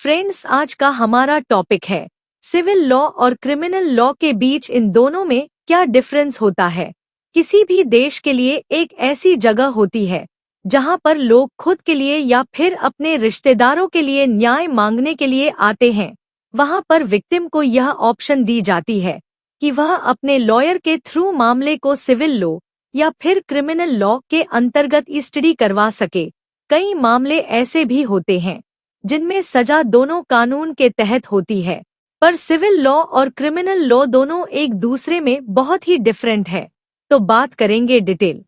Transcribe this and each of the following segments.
Friends, आज का हमारा टॉपिक है सिविल लॉ और क्रिमिनल लॉ के बीच इन दोनों में क्या डिफरेंस होता है। किसी भी देश के लिए एक ऐसी जगह होती है जहां पर लोग खुद के लिए या फिर अपने रिश्तेदारों के लिए न्याय मांगने के लिए आते हैं। वहां पर विक्टिम को यह ऑप्शन दी जाती है कि वह अपने लॉयर के थ्रू मामले को सिविल लॉ या फिर क्रिमिनल लॉ के अंतर्गत स्टडी करवा सके। कई मामले ऐसे भी होते हैं जिनमें सजा दोनों कानून के तहत होती है, पर सिविल लॉ और क्रिमिनल लॉ दोनों एक दूसरे में बहुत ही डिफरेंट है। तो बात करेंगे डिटेल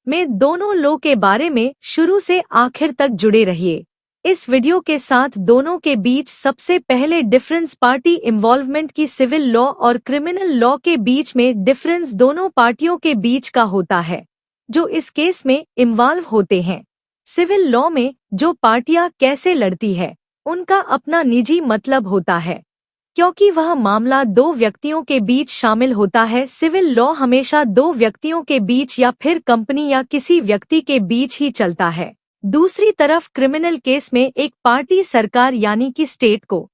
में दोनों लॉ के बारे में। शुरू से आखिर तक जुड़े रहिए इस वीडियो के साथ। दोनों के बीच सबसे पहले डिफरेंस पार्टी इन्वॉल्वमेंट की। सिविल लॉ और क्रिमिनल लॉ के बीच में डिफरेंस दोनों पार्टियों के बीच का होता है जो इस केस में इन्वॉल्व होते हैं। सिविल लॉ में जो पार्टियां कैसे लड़ती है उनका अपना निजी मतलब होता है, क्योंकि वह मामला दो व्यक्तियों के बीच शामिल होता है। सिविल लॉ हमेशा दो व्यक्तियों के बीच या फिर कंपनी या किसी व्यक्ति के बीच ही चलता है। दूसरी तरफ क्रिमिनल केस में एक पार्टी सरकार यानी कि स्टेट को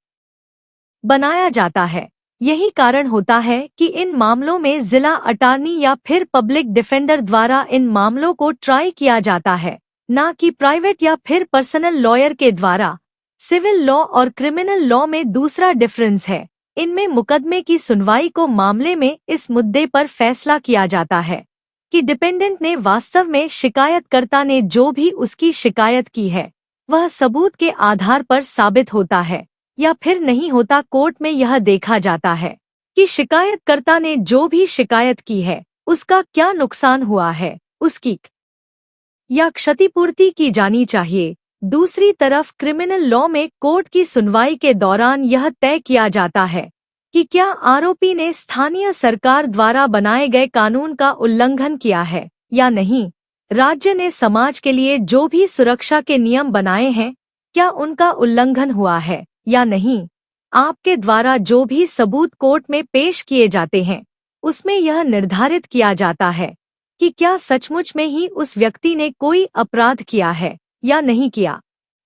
बनाया जाता है। यही कारण होता है कि इन मामलों में जिला अटॉर्नी या फिर पब्लिक डिफेंडर द्वारा इन मामलों को ट्राई किया जाता है, ना कि प्राइवेट या फिर पर्सनल लॉयर के द्वारा। सिविल लॉ और क्रिमिनल लॉ में दूसरा डिफरेंस है, इनमें मुकदमे की सुनवाई को मामले में इस मुद्दे पर फैसला किया जाता है कि डिपेंडेंट ने वास्तव में शिकायतकर्ता ने जो भी उसकी शिकायत की है वह सबूत के आधार पर साबित होता है या फिर नहीं होता। कोर्ट में यह देखा जाता है कि शिकायतकर्ता ने जो भी शिकायत की है उसका क्या नुकसान हुआ है, उसकी या क्षतिपूर्ति की जानी चाहिए। दूसरी तरफ क्रिमिनल लॉ में कोर्ट की सुनवाई के दौरान यह तय किया जाता है कि क्या आरोपी ने स्थानीय सरकार द्वारा बनाए गए कानून का उल्लंघन किया है या नहीं। राज्य ने समाज के लिए जो भी सुरक्षा के नियम बनाए हैं क्या उनका उल्लंघन हुआ है या नहीं। आपके द्वारा जो भी सबूत कोर्ट में पेश किए जाते हैं उसमें यह निर्धारित किया जाता है कि क्या सचमुच में ही उस व्यक्ति ने कोई अपराध किया है या नहीं किया,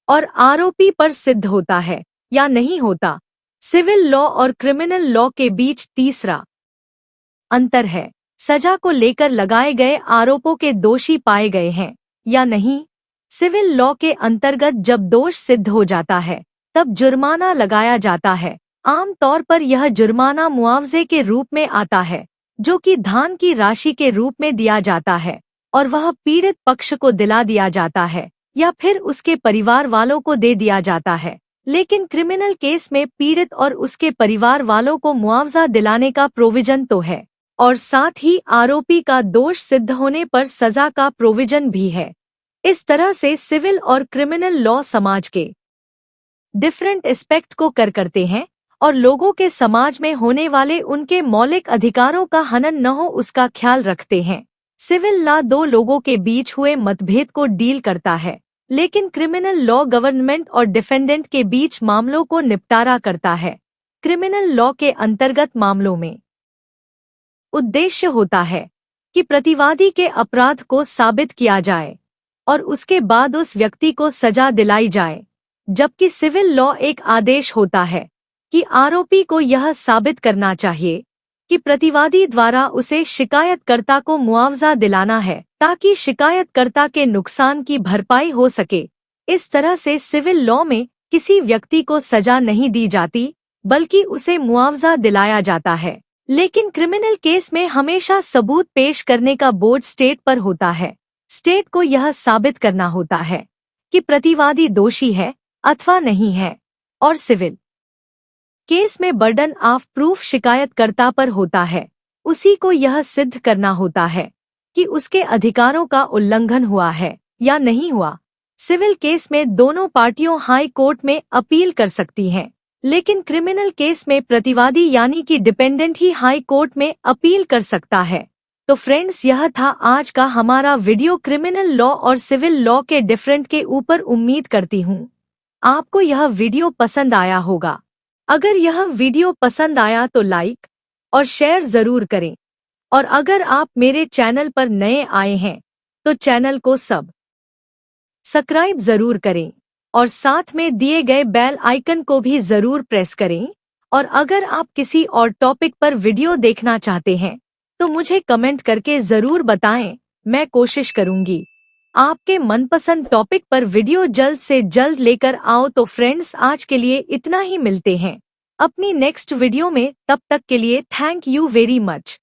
और आरोपी पर सिद्ध होता है या नहीं होता। सिविल लॉ और क्रिमिनल लॉ के बीच तीसरा अंतर है, सजा को लेकर लगाए गए आरोपों के दोषी पाए गए हैं या नहीं। सिविल लॉ के अंतर्गत जब दोष सिद्ध हो जाता है तब जुर्माना लगाया जाता है। आम तौर पर यह जुर्माना मुआवजे के रूप में आता है जो कि धन की राशि के रूप में दिया जाता है और वह पीड़ित पक्ष को दिला दिया जाता है या फिर उसके परिवार वालों को दे दिया जाता है। लेकिन क्रिमिनल केस में पीड़ित और उसके परिवार वालों को मुआवजा दिलाने का प्रोविजन तो है और साथ ही आरोपी का दोष सिद्ध होने पर सजा का प्रोविजन भी है। इस तरह से सिविल और क्रिमिनल लॉ समाज के डिफरेंट एस्पेक्ट को कर करते हैं और लोगों के समाज में होने वाले उनके मौलिक अधिकारों का हनन न हो उसका ख्याल रखते हैं। सिविल लॉ दो लोगों के बीच हुए मतभेद को डील करता है, लेकिन क्रिमिनल लॉ गवर्नमेंट और डिफेंडेंट के बीच मामलों को निपटारा करता है। क्रिमिनल लॉ के अंतर्गत मामलों में उद्देश्य होता है कि प्रतिवादी के अपराध को साबित किया जाए और उसके बाद उस व्यक्ति को सजा दिलाई जाए, जबकि सिविल लॉ एक आदेश होता है कि आरोपी को यह साबित करना चाहिए कि प्रतिवादी द्वारा उसे शिकायतकर्ता को मुआवजा दिलाना है ताकि शिकायतकर्ता के नुकसान की भरपाई हो सके। इस तरह से सिविल लॉ में किसी व्यक्ति को सजा नहीं दी जाती बल्कि उसे मुआवजा दिलाया जाता है। लेकिन क्रिमिनल केस में हमेशा सबूत पेश करने का बोझ स्टेट पर होता है। स्टेट को यह साबित करना होता है कि प्रतिवादी दोषी है अथवा नहीं है, और सिविल केस में बर्डन ऑफ प्रूफ शिकायतकर्ता पर होता है। उसी को यह सिद्ध करना होता है कि उसके अधिकारों का उल्लंघन हुआ है या नहीं हुआ। सिविल केस में दोनों पार्टियों हाई कोर्ट में अपील कर सकती हैं, लेकिन क्रिमिनल केस में प्रतिवादी यानी कि डिपेंडेंट ही हाई कोर्ट में अपील कर सकता है। तो फ्रेंड्स, यह था आज का हमारा वीडियो क्रिमिनल लॉ और सिविल लॉ के डिफरेंट के ऊपर। उम्मीद करती हूँ आपको यह वीडियो पसंद आया होगा। अगर यह वीडियो पसंद आया तो लाइक और शेयर जरूर करें, और अगर आप मेरे चैनल पर नए आए हैं तो चैनल को सब्सक्राइब जरूर करें। और साथ में दिए गए बेल आइकन को भी जरूर प्रेस करें। और अगर आप किसी और टॉपिक पर वीडियो देखना चाहते हैं तो मुझे कमेंट करके जरूर बताएं, मैं कोशिश करूंगी आपके मनपसंद टॉपिक पर वीडियो जल्द से जल्द लेकर आओ। तो फ्रेंड्स, आज के लिए इतना ही, मिलते हैं अपनी नेक्स्ट वीडियो में। तब तक के लिए थैंक यू वेरी मच।